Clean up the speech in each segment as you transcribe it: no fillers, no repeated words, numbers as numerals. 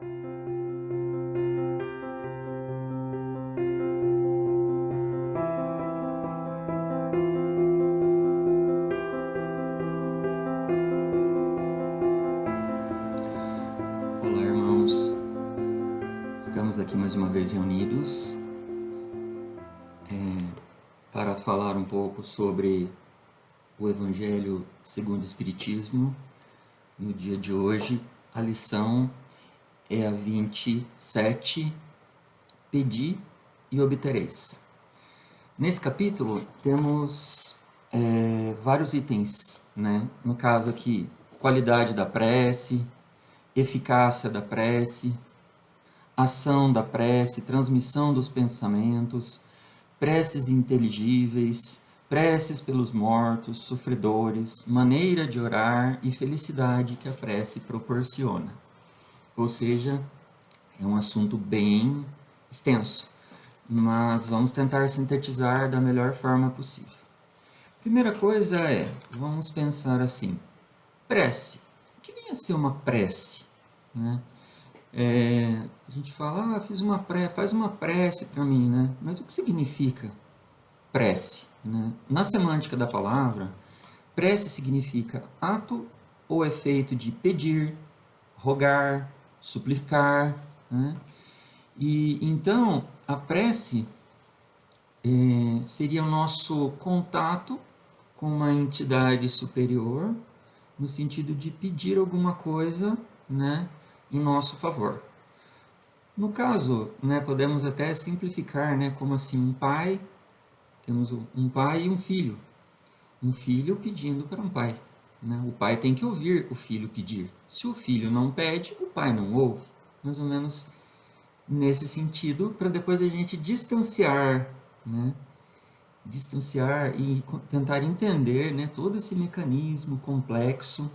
Olá, irmãos. Estamos aqui mais uma vez reunidos para falar um pouco sobre o Evangelho segundo o Espiritismo. No dia de hoje, a lição é a 27, Pedi e obtereis. Nesse capítulo temos vários itens, né? No caso aqui, qualidade da prece, eficácia da prece, ação da prece, transmissão dos pensamentos, preces inteligíveis, preces pelos mortos, sofredores, maneira de orar e felicidade que a prece proporciona. Ou seja, é um assunto bem extenso, mas vamos tentar sintetizar da melhor forma possível. Primeira coisa vamos pensar assim, prece. O que vem a ser uma prece? Né? A gente fala, faz uma prece para mim, né? Mas o que significa prece? Né? Na semântica da palavra, prece significa ato ou efeito de pedir, rogar, suplicar, né? E então a prece seria o nosso contato com uma entidade superior, no sentido de pedir alguma coisa, né, em nosso favor. No caso, né, podemos até simplificar, né, como assim, um pai, temos um pai e um filho pedindo para um pai. Né? O pai tem que ouvir o filho pedir. Se o filho não pede, o pai não ouve. Mais ou menos nesse sentido, para depois a gente distanciar, né? Distanciar e tentar entender, né, todo esse mecanismo complexo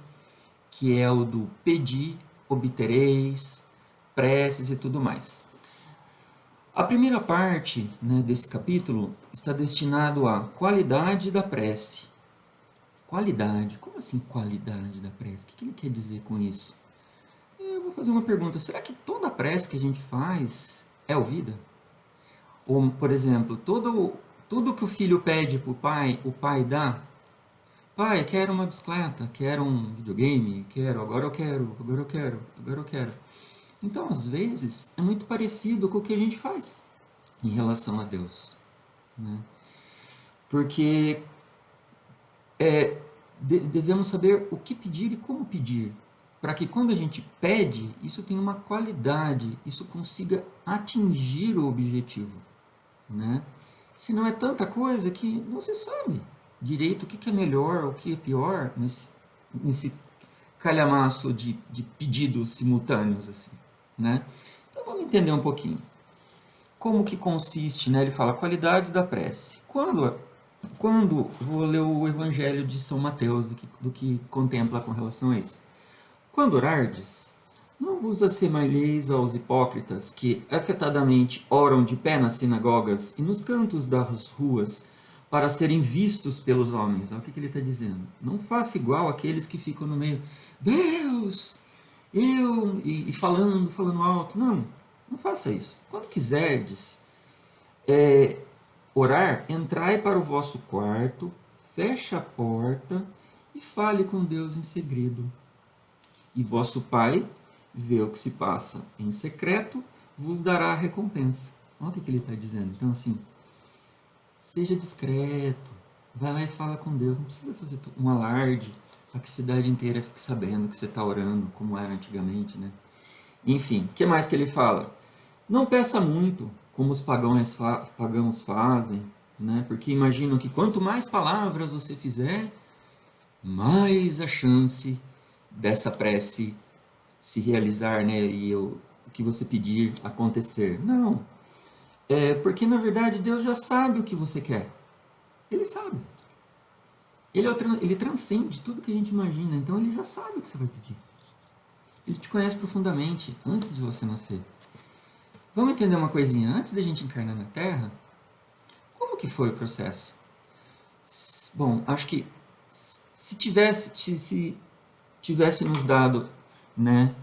que é o do pedir, obtereis, preces e tudo mais. A primeira parte, né, desse capítulo está destinado à qualidade da prece. Qualidade? Como assim qualidade da prece? O que ele quer dizer com isso? Eu vou fazer uma pergunta. Será que toda prece que a gente faz é ouvida? Ou, por exemplo, tudo que o filho pede para o pai dá? Pai, quero uma bicicleta, quero um videogame, agora eu quero. Então, às vezes, é muito parecido com o que a gente faz em relação a Deus. Né? Porque devemos saber o que pedir e como pedir, para que quando a gente pede, isso tenha uma qualidade, isso consiga atingir o objetivo. Né? Se não é tanta coisa que não se sabe direito o que é melhor, o que é pior nesse calhamaço de pedidos simultâneos. Assim, né? Então vamos entender um pouquinho. Como que consiste, né? Ele fala qualidade da prece. Quando vou ler o Evangelho de São Mateus, do que contempla com relação a isso. Quando orardes, não vos assemelheis aos hipócritas que afetadamente oram de pé nas sinagogas e nos cantos das ruas para serem vistos pelos homens. Olha o que ele está dizendo. Não faça igual aqueles que ficam no meio, Deus, e falando alto. Não faça isso. Quando quiserdes orar, entrai para o vosso quarto, fecha a porta e fale com Deus em segredo. E vosso Pai vê o que se passa em secreto, vos dará a recompensa. Olha o que ele está dizendo. Então, assim, seja discreto, vai lá e fala com Deus. Não precisa fazer um alarde para que a cidade inteira fique sabendo que você está orando, como era antigamente, né? Enfim, o que mais que ele fala? Não peça muito, como os pagãos fazem, né? Porque imaginam que quanto mais palavras você fizer, mais a chance dessa prece se realizar, né? E o que você pedir acontecer. Não. Porque, na verdade, Deus já sabe o que você quer. Ele sabe. Ele transcende tudo que a gente imagina. Então, ele já sabe o que você vai pedir. Ele te conhece profundamente antes de você nascer. Vamos entender uma coisinha. Antes da gente encarnar na Terra, como que foi o processo? Bom, acho que se tivesse nos dado, né,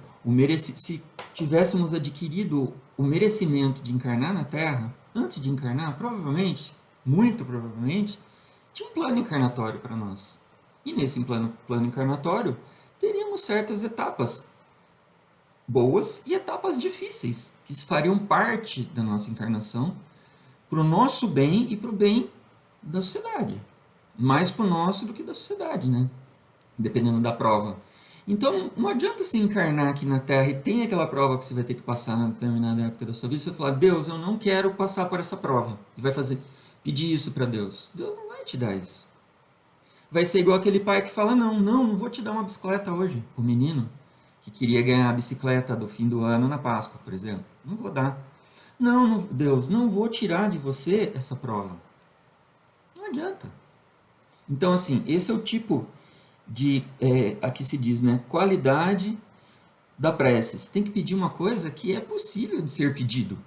se tivéssemos adquirido o merecimento de encarnar na Terra, antes de encarnar, provavelmente, muito provavelmente, tinha um plano encarnatório para nós. E nesse plano encarnatório, teríamos certas etapas boas e etapas difíceis, que fariam parte da nossa encarnação, para o nosso bem e para o bem da sociedade. Mais para o nosso do que da sociedade, né? Dependendo da prova. Então, não adianta você encarnar aqui na Terra e tem aquela prova que você vai ter que passar na determinada época da sua vida, e você falar, Deus, eu não quero passar por essa prova. E vai pedir isso para Deus. Deus não vai te dar isso. Vai ser igual aquele pai que fala, não vou te dar uma bicicleta hoje. O menino que queria ganhar a bicicleta do fim do ano na Páscoa, por exemplo. Não vou dar. Não, Deus, não vou tirar de você essa prova. Não adianta. Então, assim, esse é o tipo de, aqui se diz, né, qualidade da prece. Você tem que pedir uma coisa que é possível de ser pedido.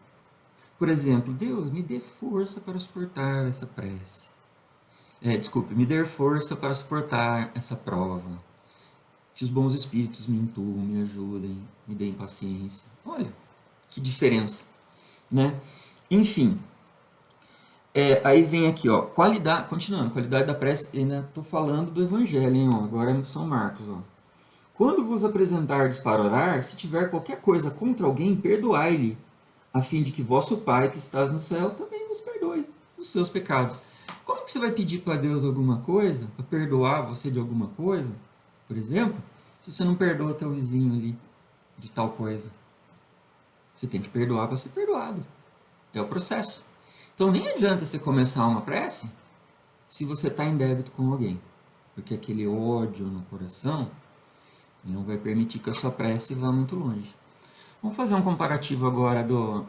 Por exemplo, Deus, me dê força para suportar essa prece. Desculpe, me dê força para suportar essa prova. Que os bons espíritos me intuam, me ajudem, me deem paciência. Olha, que diferença, né? Enfim, aí vem aqui, ó, qualidade, continuando, qualidade da prece, ainda estou falando do Evangelho, hein, ó, agora é São Marcos, ó. Quando vos apresentardes para orar, se tiver qualquer coisa contra alguém, perdoai-lhe, a fim de que vosso Pai que estás no céu também vos perdoe os seus pecados. Como que você vai pedir para Deus alguma coisa, para perdoar você de alguma coisa, por exemplo, se você não perdoa teu vizinho ali de tal coisa? Você tem que perdoar para ser perdoado. É o processo. Então nem adianta você começar uma prece se você está em débito com alguém, porque aquele ódio no coração não vai permitir que a sua prece vá muito longe. Vamos fazer um comparativo agora do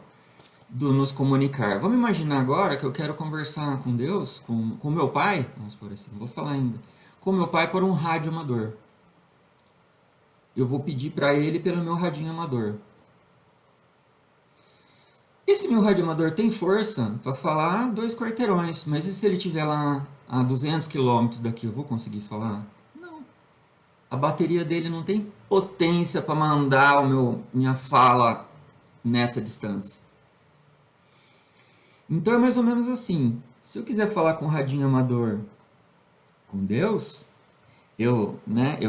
nos comunicar. Vamos imaginar agora que eu quero conversar com Deus, com meu pai, vamos por assim, não vou falar ainda, com meu pai por um rádio amador. Eu vou pedir para ele pelo meu radinho amador. Esse meu rádio amador tem força para falar 2 quarteirões, mas e se ele estiver lá a 200 quilômetros daqui, eu vou conseguir falar? Não. A bateria dele não tem potência para mandar minha fala nessa distância. Então é mais ou menos assim. Se eu quiser falar com o radinho amador com Deus, eu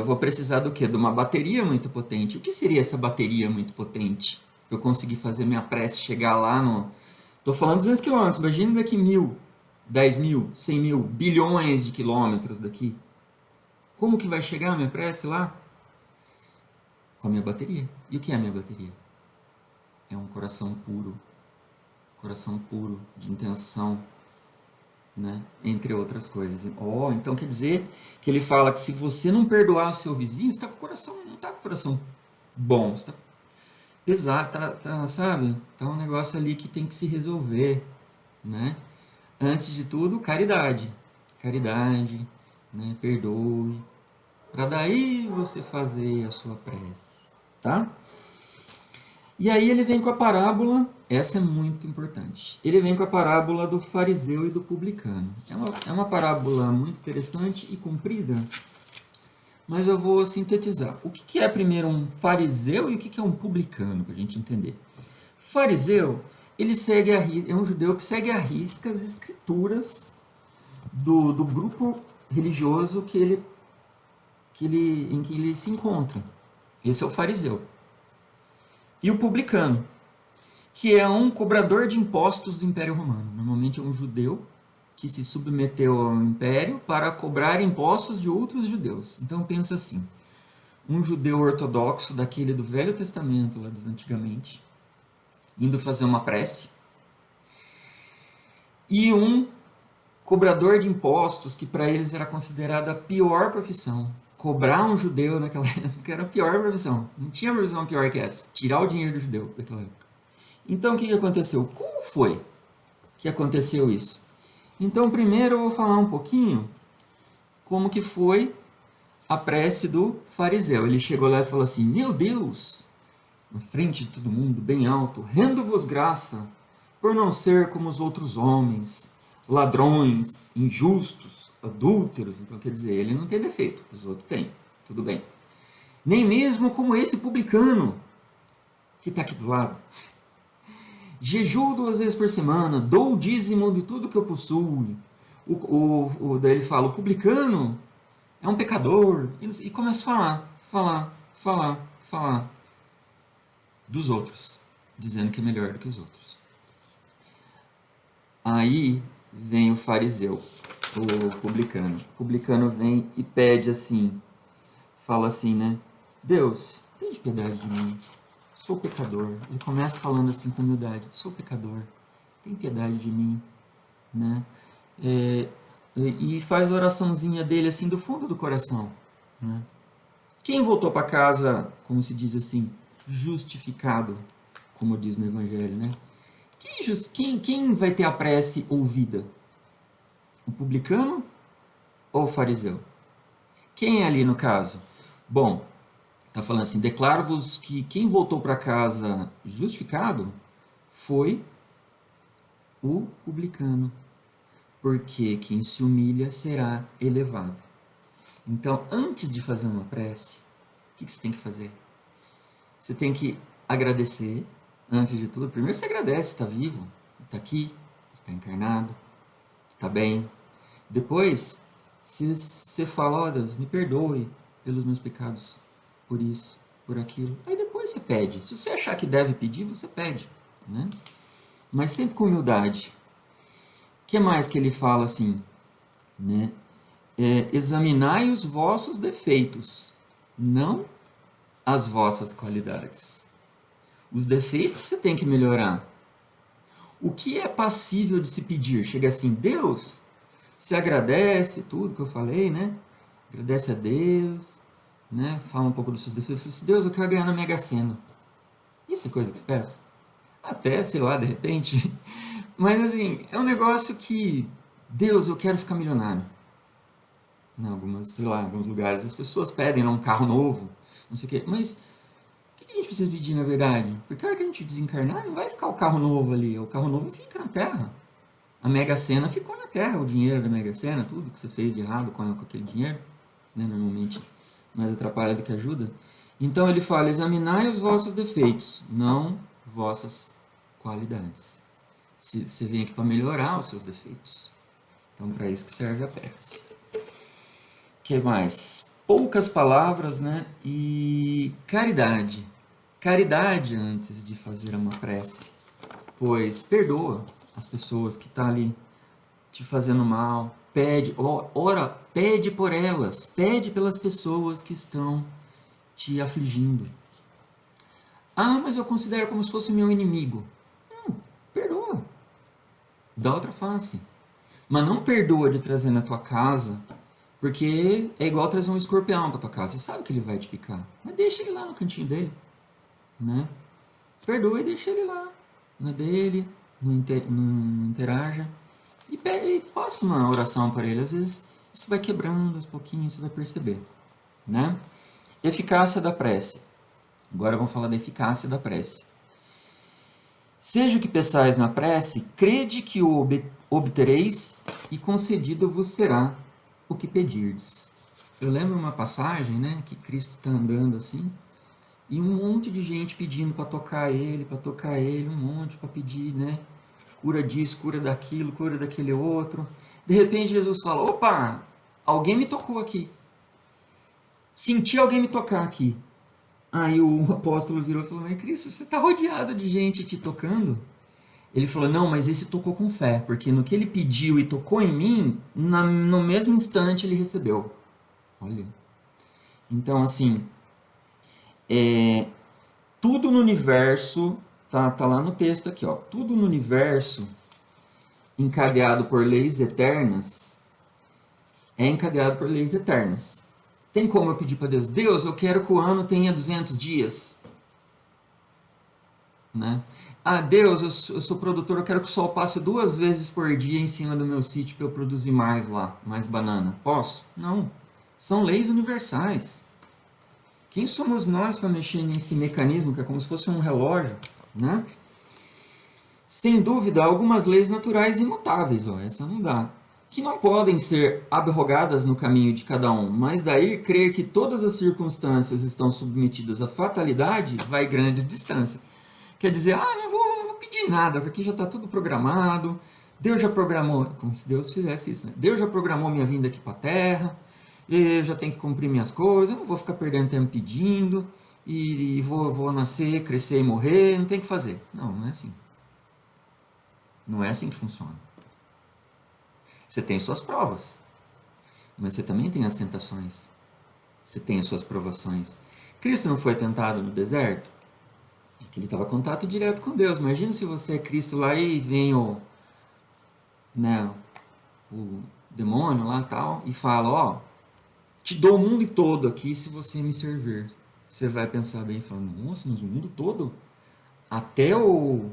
vou precisar do quê? De uma bateria muito potente. O que seria essa bateria muito potente? Para eu conseguir fazer minha prece chegar lá no... Estou falando 200 quilômetros, imagina daqui 1.000, 10.000, 100.000, bilhões de quilômetros daqui. Como que vai chegar a minha prece lá? Com a minha bateria. E o que é a minha bateria? É um coração puro de intenção, né? Entre outras coisas. Então quer dizer que ele fala que se você não perdoar o seu vizinho, você tá com o coração, não está com o coração bom, você está pesado, sabe? Tá um negócio ali que tem que se resolver, né? Antes de tudo, caridade, né? Perdoe, para daí você fazer a sua prece, tá? E aí ele vem com a parábola, essa é muito importante. Ele vem com a parábola do fariseu e do publicano. É uma parábola muito interessante e comprida, mas eu vou sintetizar. O que é primeiro um fariseu e o que é um publicano, para a gente entender. Fariseu, ele é um judeu que segue à risca as escrituras do grupo religioso em que ele se encontra. Esse é o fariseu. E o publicano, que é um cobrador de impostos do Império Romano. Normalmente é um judeu que se submeteu ao Império para cobrar impostos de outros judeus. Então pensa assim, um judeu ortodoxo daquele do Velho Testamento, lá dos antigamente, indo fazer uma prece, e um cobrador de impostos que para eles era considerada a pior profissão. Cobrar um judeu naquela época era a pior profissão. Não tinha profissão pior que essa. Tirar o dinheiro do judeu naquela época. Então, o que aconteceu? Como foi que aconteceu isso? Então, primeiro eu vou falar um pouquinho como que foi a prece do fariseu. Ele chegou lá e falou assim, meu Deus, na frente de todo mundo, bem alto, rendo-vos graça por não ser como os outros homens, ladrões, injustos, adúlteros. Então, quer dizer, ele não tem defeito, os outros têm, tudo bem. Nem mesmo como esse publicano. que está aqui do lado. Jejuo 2 vezes por semana, dou o dízimo de tudo que eu possuo. Daí ele fala, o publicano é um pecador. E começa a falar dos outros, dizendo que é melhor do que os outros. Aí vem o fariseu, o publicano. O publicano vem e pede assim, fala assim, né? Deus, tem piedade de mim. Sou pecador. Ele começa falando assim com humildade. Sou pecador. Tem piedade de mim. Né? E faz a oraçãozinha dele assim do fundo do coração. Né? Quem voltou para casa, como se diz assim, justificado, como diz no Evangelho, né? Quem vai ter a prece ouvida? O publicano ou o fariseu? Quem é ali no caso? Bom, está falando assim, declaro-vos que quem voltou para casa justificado foi o publicano, porque quem se humilha será elevado. Então, antes de fazer uma prece, o que você tem que fazer? Você tem que agradecer, antes de tudo. Primeiro você agradece, está vivo, está aqui, está encarnado, está bem. Depois, você fala, ó Deus, me perdoe pelos meus pecados, por isso, por aquilo. Aí depois você pede. Se você achar que deve pedir, você pede. Né? Mas sempre com humildade. O que mais que ele fala assim? Né? Examinai os vossos defeitos, não as vossas qualidades. Os defeitos que você tem que melhorar. O que é passível de se pedir? Chega assim, Deus, se agradece tudo que eu falei, né? Agradece a Deus, né? Fala um pouco dos seus defeitos. Fala assim, Deus, eu quero ganhar na Mega Sena. Isso é coisa que você peça? Até, sei lá, de repente. Mas assim, é um negócio que, Deus, eu quero ficar milionário. Em alguns lugares as pessoas pedem um carro novo, não sei o quê. Mas o que a gente precisa pedir, na verdade? Porque a hora que a gente desencarnar, não vai ficar o carro novo ali. O carro novo fica na Terra. A Mega Sena ficou na Terra, o dinheiro da Mega Sena, tudo que você fez de errado com aquele dinheiro, né? Normalmente mais atrapalha do que ajuda. Então ele fala, examinai os vossos defeitos, não vossas qualidades. Você vem aqui para melhorar os seus defeitos. Então, para isso que serve a prece. O que mais? Poucas palavras, né? E caridade. Caridade antes de fazer uma prece. Pois perdoa as pessoas que estão ali te fazendo mal. Pede, ora, pede por elas. Pede pelas pessoas que estão te afligindo. Ah, mas eu considero como se fosse meu inimigo. Não, perdoa. Dá outra face. Mas não perdoa de trazer na tua casa, porque é igual trazer um escorpião para tua casa. Você sabe que ele vai te picar. Mas deixa ele lá no cantinho dele. Né? Perdoa e deixa ele lá. Na dele, não interaja. E pede e faça uma oração para ele. Às vezes isso vai quebrando aos pouquinhos, você vai perceber. Né? Eficácia da prece. Agora vamos falar da eficácia da prece. Seja o que peçais na prece, crede que o obtereis e concedido vos será o que pedirdes. Eu lembro uma passagem, né, que Cristo está andando assim, e um monte de gente pedindo para tocar ele, um monte para pedir, né, cura disso, cura daquilo, cura daquele outro. De repente Jesus fala, opa, alguém me tocou aqui. Senti alguém me tocar aqui. Aí o apóstolo virou e falou, mas Cristo, você está rodeado de gente te tocando? Ele falou, não, mas esse tocou com fé, porque no que ele pediu e tocou em mim, no mesmo instante ele recebeu. Olha. Então, assim, tudo no universo, tá lá no texto aqui, ó, tudo no universo encadeado por leis eternas, é encadeado por leis eternas. Tem como eu pedir para Deus, Deus, eu quero que o ano tenha 200 dias. Né? Ah, Deus, eu sou produtor, eu quero que o sol passe 2 vezes por dia em cima do meu sítio para eu produzir mais lá, mais banana. Posso? Não. São leis universais. Quem somos nós para mexer nesse mecanismo que é como se fosse um relógio? Né? Sem dúvida, algumas leis naturais imutáveis, ó, essa não dá. que não podem ser abrogadas no caminho de cada um, mas daí crer que todas as circunstâncias estão submetidas à fatalidade vai grande distância. Quer dizer, não vou pedir nada, porque já está tudo programado, Deus já programou, como se Deus fizesse isso, né? Deus já programou minha vinda aqui para a Terra, eu já tenho que cumprir minhas coisas, eu não vou ficar perdendo tempo pedindo, e vou nascer, crescer e morrer, não tem o que fazer. Não, não é assim. Não é assim que funciona. Você tem suas provas, mas você também tem as tentações. Você tem as suas provações. Cristo não foi tentado no deserto? Porque ele estava em contato direto com Deus. Imagina se você é Cristo lá e vem o demônio lá e tal, e fala, ó, te dou o mundo todo aqui se você me servir. Você vai pensar bem e falar, nossa, mas o mundo todo? Até os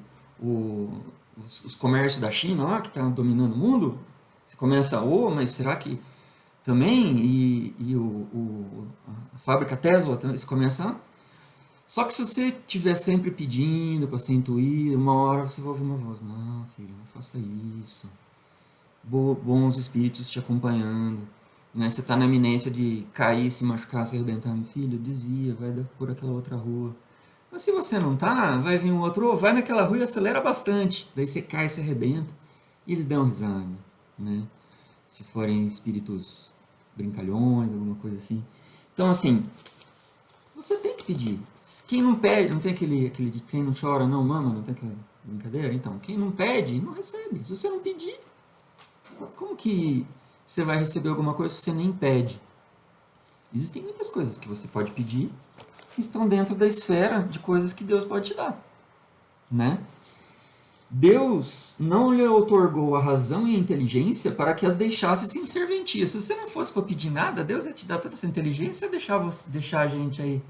comércios da China lá, que estão dominando o mundo? Você começa, mas será que também? A fábrica Tesla, você começa... Só que se você estiver sempre pedindo para ser intuído, uma hora você vai ouvir uma voz, não, filho, não faça isso. Bons espíritos te acompanhando. Né? Você está na iminência de cair, se machucar, se arrebentar. Filho, desvia, vai por aquela outra rua. Mas se você não tá, vai vir um outro, vai naquela rua e acelera bastante. Daí você cai, se arrebenta. E eles dão risada. Né? Se forem espíritos brincalhões, alguma coisa assim. Então, assim, você tem que pedir. Quem não pede, não tem aquele de quem não chora não mama, não tem aquela brincadeira? Então, quem não pede, não recebe. Se você não pedir, como que você vai receber alguma coisa se você nem pede? Existem muitas coisas que você pode pedir que estão dentro da esfera de coisas que Deus pode te dar, né? Deus não lhe outorgou a razão e a inteligência para que as deixasse sem serventia. Se você não fosse para pedir nada, Deus ia te dar toda essa inteligência e deixar a gente aí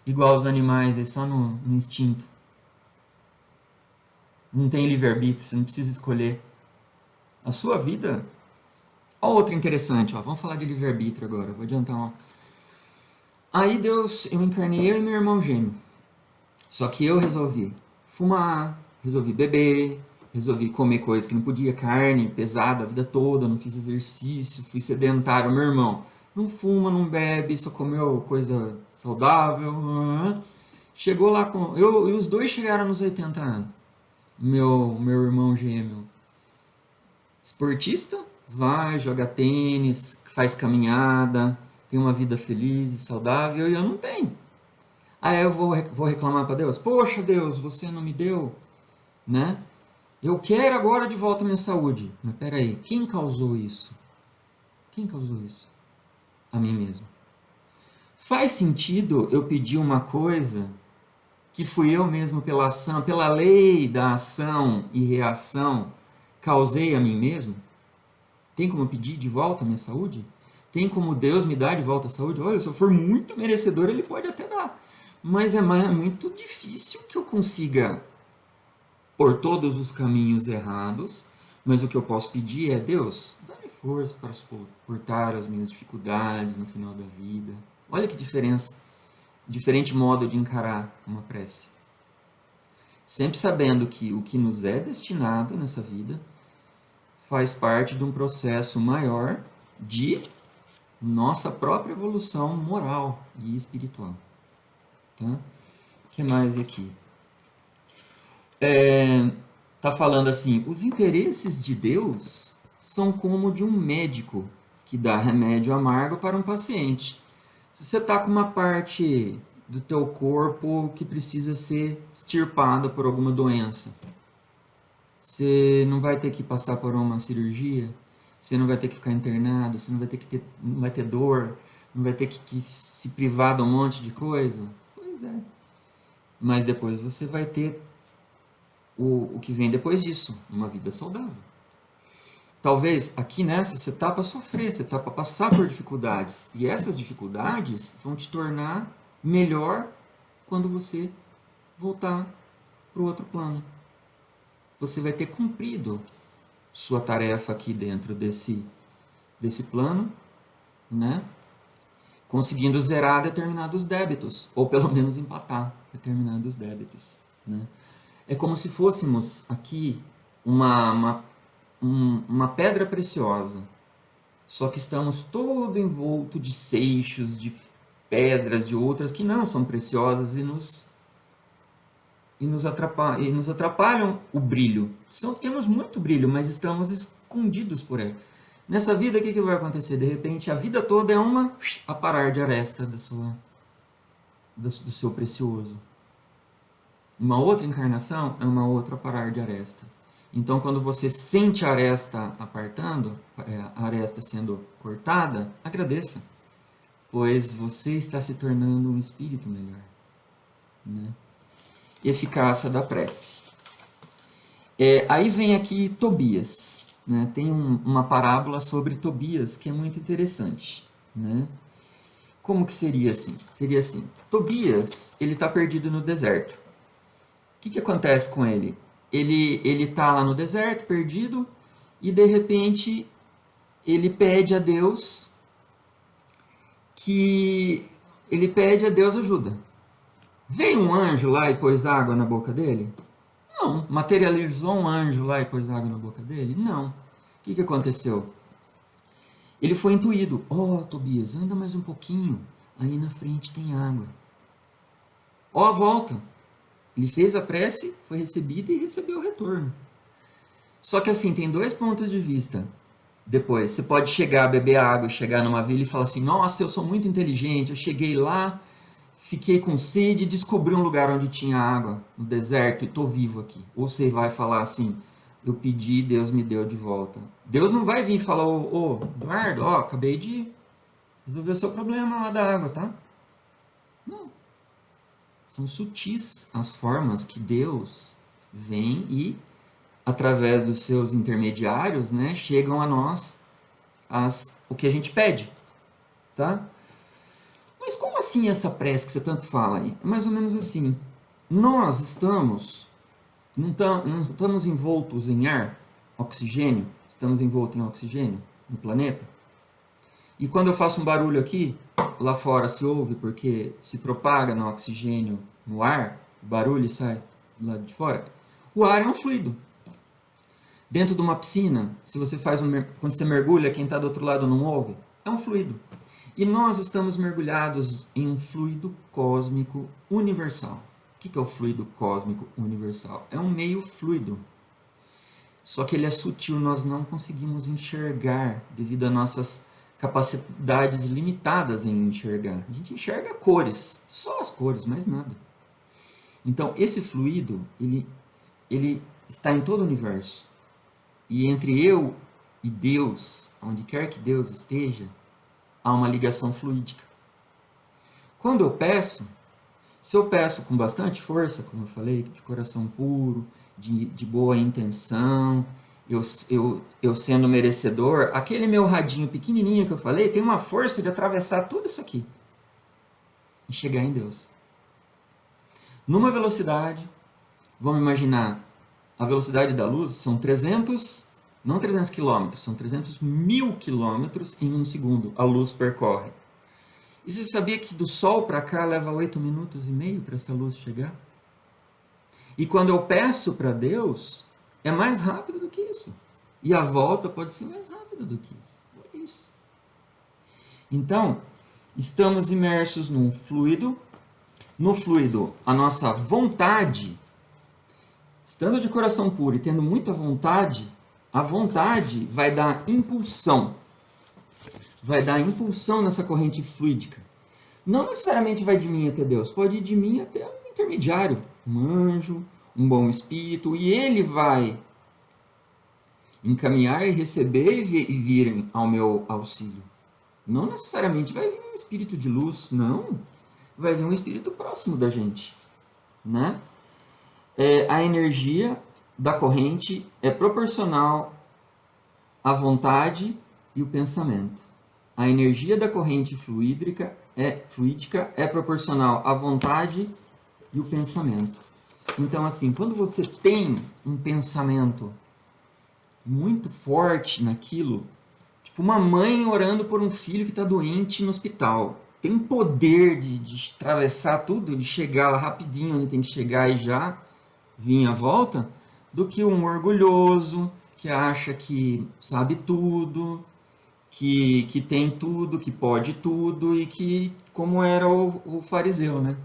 igual os animais, aí só no instinto. Não tem livre-arbítrio, você não precisa escolher. A sua vida... Olha outra interessante, vamos falar de livre-arbítrio agora, vou adiantar uma... Aí Deus, eu encarnei eu e meu irmão gêmeo. Só que eu resolvi fumar, resolvi beber, resolvi comer coisas que não podia, carne pesada a vida toda, não fiz exercício, fui sedentário. Meu irmão não fuma, não bebe, só comeu coisa saudável. Chegou lá com... e os dois chegaram nos 80 anos. Meu irmão gêmeo, esportista, vai, joga tênis, faz caminhada, tem uma vida feliz e saudável, e eu não tenho. Aí eu vou reclamar para Deus, poxa Deus, você não me deu, né? Eu quero agora de volta a minha saúde. Mas peraí, quem causou isso? Quem causou isso? A mim mesmo. Faz sentido eu pedir uma coisa que fui eu mesmo pela ação, pela lei da ação e reação, causei a mim mesmo? Tem como pedir de volta a minha saúde? Tem como Deus me dar de volta a saúde? Olha, se eu for muito merecedor, ele pode até dar. Mas é muito difícil que eu consiga por todos os caminhos errados, mas o que eu posso pedir é, Deus, dá-me força para suportar as minhas dificuldades no final da vida. Olha que diferença, diferente modo de encarar uma prece. Sempre sabendo que o que nos é destinado nessa vida faz parte de um processo maior de nossa própria evolução moral e espiritual. Tá? O que mais aqui? Tá falando assim, os interesses de Deus são como de um médico que dá remédio amargo para um paciente. Se você está com uma parte do teu corpo que precisa ser extirpada por alguma doença, você não vai ter que passar por uma cirurgia, você não vai ter que ficar internado, você não vai ter que ter, não vai ter dor, não vai ter que se privar de um monte de coisa. Pois é. Mas depois você vai ter o que vem depois disso, uma vida saudável. Talvez aqui nessa você está para sofrer, você está para passar por dificuldades. E essas dificuldades vão te tornar melhor quando você voltar para o outro plano. Você vai ter cumprido sua tarefa aqui dentro desse plano, né? Conseguindo zerar determinados débitos, ou pelo menos empatar determinados débitos. Né? É como se fôssemos aqui uma uma pedra preciosa, só que estamos todo envolto de seixos, de pedras, de outras que não são preciosas e nos atrapalham o brilho. Temos muito brilho, mas estamos escondidos por aí. Nessa vida, o que vai acontecer? De repente, a vida toda é uma aparar de aresta do seu precioso. Uma outra encarnação é uma outra aparar de aresta. Então, quando você sente a aresta apartando, a aresta sendo cortada, agradeça, pois você está se tornando um espírito melhor. Né? Eficácia da prece. Aí vem aqui Tobias. Né? Tem uma parábola sobre Tobias que é muito interessante. Né? Como que seria assim? Seria assim, Tobias, ele está perdido no deserto. O que acontece com ele? Ele está lá no deserto, perdido, e de repente ele pede a Deus ajuda. Veio um anjo lá e pôs água na boca dele? Não. Materializou um anjo lá e pôs água na boca dele? Não. O que aconteceu? Ele foi intuído. Tobias, anda mais um pouquinho. Ali na frente tem água. Volta. Ele fez a prece, foi recebido e recebeu o retorno. Só que assim, tem dois pontos de vista. Depois, você pode chegar, beber água, chegar numa vila e falar assim, nossa, eu sou muito inteligente, eu cheguei lá, fiquei com sede e descobri um lugar onde tinha água, no deserto, e estou vivo aqui. Ou você vai falar assim, eu pedi, Deus me deu de volta. Deus não vai vir e falar, Eduardo, acabei de resolver o seu problema lá da água, tá? Não. São sutis as formas que Deus vem e, através dos seus intermediários, né, chegam a nós o que a gente pede, tá? Mas como assim essa prece que você tanto fala aí? É mais ou menos assim. Nós não estamos envoltos em ar, oxigênio, estamos envoltos em oxigênio no planeta. E quando eu faço um barulho aqui, lá fora se ouve porque se propaga no oxigênio no ar, o barulho sai do lado de fora. O ar é um fluido. Dentro de uma piscina, se você quando você mergulha, quem está do outro lado não ouve, é um fluido. E nós estamos mergulhados em um fluido cósmico universal. O que é o fluido cósmico universal? É um meio fluido. Só que ele é sutil, nós não conseguimos enxergar devido a nossas capacidades limitadas em enxergar. A gente enxerga cores, só as cores, mais nada. Então, esse fluido, ele está em todo o universo. E entre eu e Deus, onde quer que Deus esteja, há uma ligação fluídica. Quando eu peço, se eu peço com bastante força, como eu falei, de coração puro, de boa intenção, eu sendo merecedor, aquele meu radinho pequenininho que eu falei tem uma força de atravessar tudo isso aqui e chegar em Deus. Numa velocidade, vamos imaginar, a velocidade da luz são 300, não 300 quilômetros, são 300 mil quilômetros em um segundo a luz percorre. E você sabia que do Sol para cá leva 8 minutos e meio para essa luz chegar? E quando eu peço para Deus, é mais rápido do que isso. E a volta pode ser mais rápida do que isso. Então, estamos imersos num fluido. No fluido, a nossa vontade, estando de coração puro e tendo muita vontade, a vontade vai dar impulsão. Vai dar impulsão nessa corrente fluídica. Não necessariamente vai de mim até Deus, pode ir de mim até um intermediário, um anjo, um bom espírito, e ele vai encaminhar e receber e virem ao meu auxílio. Não necessariamente vai vir um espírito de luz, não. Vai vir um espírito próximo da gente. Né? A energia da corrente é proporcional à vontade e o pensamento. A energia da corrente fluídica é proporcional à vontade e o pensamento. Então, assim, quando você tem um pensamento muito forte naquilo, tipo uma mãe orando por um filho que está doente no hospital, tem poder de atravessar tudo e chegar lá rapidinho onde tem que chegar e já vir à volta, do que um orgulhoso que acha que sabe tudo, que tem tudo, que pode tudo e que, como era o fariseu, né?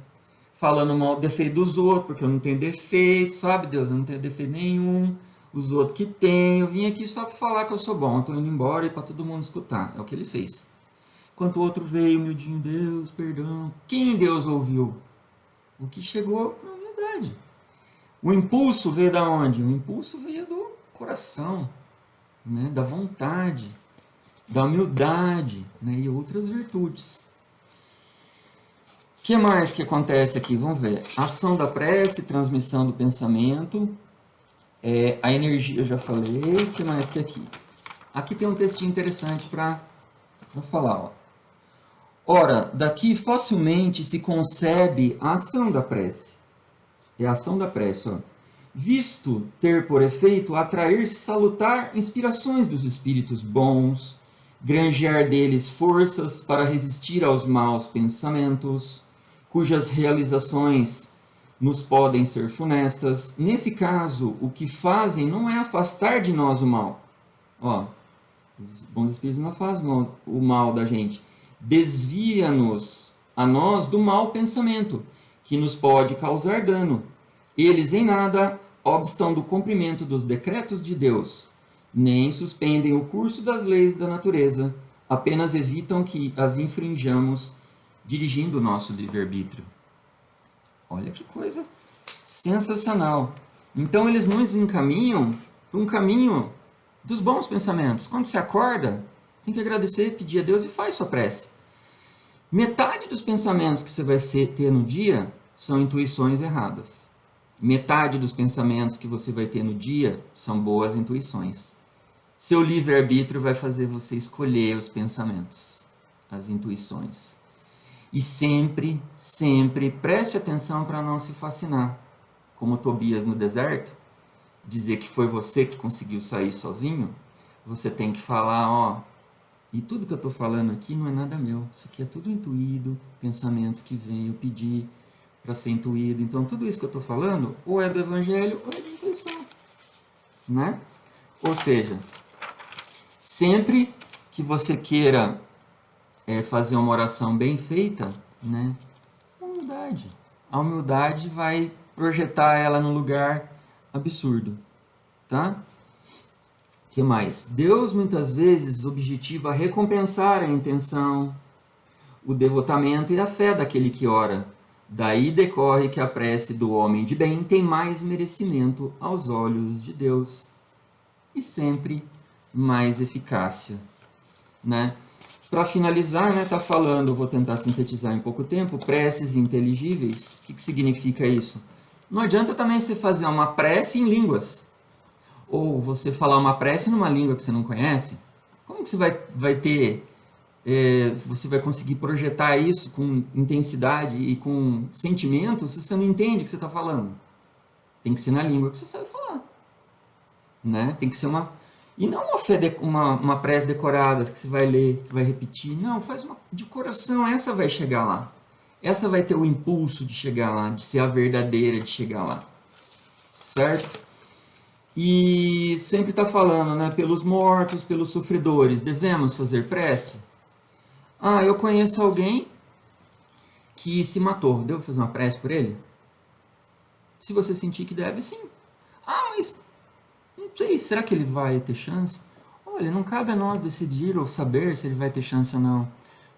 Falando mal do defeito dos outros, porque eu não tenho defeito, sabe, Deus? Eu não tenho defeito nenhum. Os outros que têm, eu vim aqui só para falar que eu sou bom, eu tô indo embora e para todo mundo escutar. É o que ele fez. Enquanto o outro veio, humildinho, Deus, perdão. Quem Deus ouviu? O que chegou para a humildade. O impulso veio da onde? O impulso veio do coração, né? Da vontade, da humildade, né? E outras virtudes. O que mais que acontece aqui? Vamos ver. Ação da prece, transmissão do pensamento, a energia, eu já falei. O que mais que aqui? Aqui tem um textinho interessante para falar. Ó. Ora, daqui facilmente se concebe a ação da prece. É a ação da prece, ó. Visto ter por efeito atrair salutar inspirações dos espíritos bons, granjear deles forças para resistir aos maus pensamentos, cujas realizações nos podem ser funestas. Nesse caso, o que fazem não é afastar de nós o mal. Ó, os bons espíritos não fazem o mal da gente. Desvia-nos a nós do mau pensamento, que nos pode causar dano. Eles em nada obstam do cumprimento dos decretos de Deus, nem suspendem o curso das leis da natureza, apenas evitam que as infringamos, dirigindo o nosso livre-arbítrio. Olha que coisa sensacional. Então eles nos encaminham para um caminho dos bons pensamentos. Quando você acorda, tem que agradecer, pedir a Deus e faz sua prece. Metade dos pensamentos que você vai ter no dia são intuições erradas. Metade dos pensamentos que você vai ter no dia são boas intuições. Seu livre-arbítrio vai fazer você escolher os pensamentos, as intuições. E sempre, sempre preste atenção para não se fascinar. Como Tobias no deserto, dizer que foi você que conseguiu sair sozinho, você tem que falar, ó, e tudo que eu estou falando aqui não é nada meu. Isso aqui é tudo intuído, pensamentos que vêm, eu pedi para ser intuído. Então, tudo isso que eu estou falando, ou é do Evangelho, ou é de intuição. Né? Ou seja, sempre que você queira fazer uma oração bem feita, né? Humildade. A humildade vai projetar ela num lugar absurdo. Tá? O que mais? Deus, muitas vezes, objetiva recompensar a intenção, o devotamento e a fé daquele que ora. Daí decorre que a prece do homem de bem tem mais merecimento aos olhos de Deus e sempre mais eficácia, né? Para finalizar, né, tá falando, vou tentar sintetizar em pouco tempo, preces inteligíveis. O que significa isso? Não adianta também você fazer uma prece em línguas, ou você falar uma prece numa língua que você não conhece. Como que você vai ter... você vai conseguir projetar isso com intensidade e com sentimento se você não entende o que você está falando. Tem que ser na língua que você sabe falar. Né? Tem que ser uma... E não uma prece decorada que você vai ler, que vai repetir. Não, faz uma de coração, essa vai chegar lá. Essa vai ter o impulso de chegar lá, de ser a verdadeira de chegar lá. Certo? E sempre está falando, né? Pelos mortos, pelos sofredores, devemos fazer prece? Ah, eu conheço alguém que se matou. Devo fazer uma prece por ele? Se você sentir que deve, sim. Ah, mas não sei, será que ele vai ter chance? Olha, não cabe a nós decidir ou saber se ele vai ter chance ou não.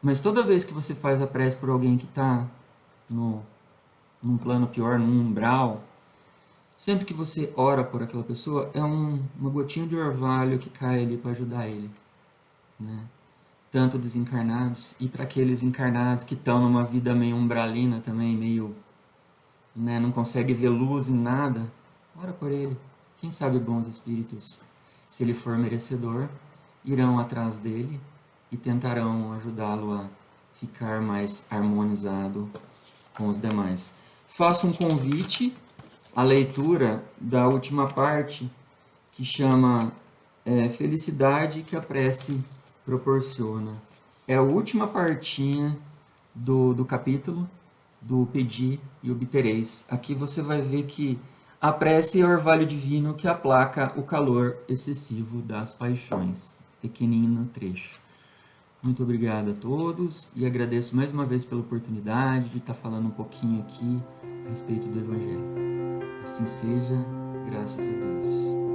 Mas toda vez que você faz a prece por alguém que está num plano pior, num umbral, sempre que você ora por aquela pessoa, é uma gotinha de orvalho que cai ali para ajudar ele. Né? Tanto desencarnados e para aqueles encarnados que estão numa vida meio umbralina também, meio, né, não consegue ver luz em nada, ora por ele. Quem sabe bons espíritos, se ele for merecedor, irão atrás dele e tentarão ajudá-lo a ficar mais harmonizado com os demais. Faço um convite à leitura da última parte, que chama Felicidade que a Prece Proporciona. É a última partinha do capítulo do Pedi e Obtereis. Aqui você vai ver que A prece é o orvalho divino que aplaca o calor excessivo das paixões. Pequenino trecho. Muito obrigado a todos e agradeço mais uma vez pela oportunidade de estar falando um pouquinho aqui a respeito do Evangelho. Assim seja, graças a Deus.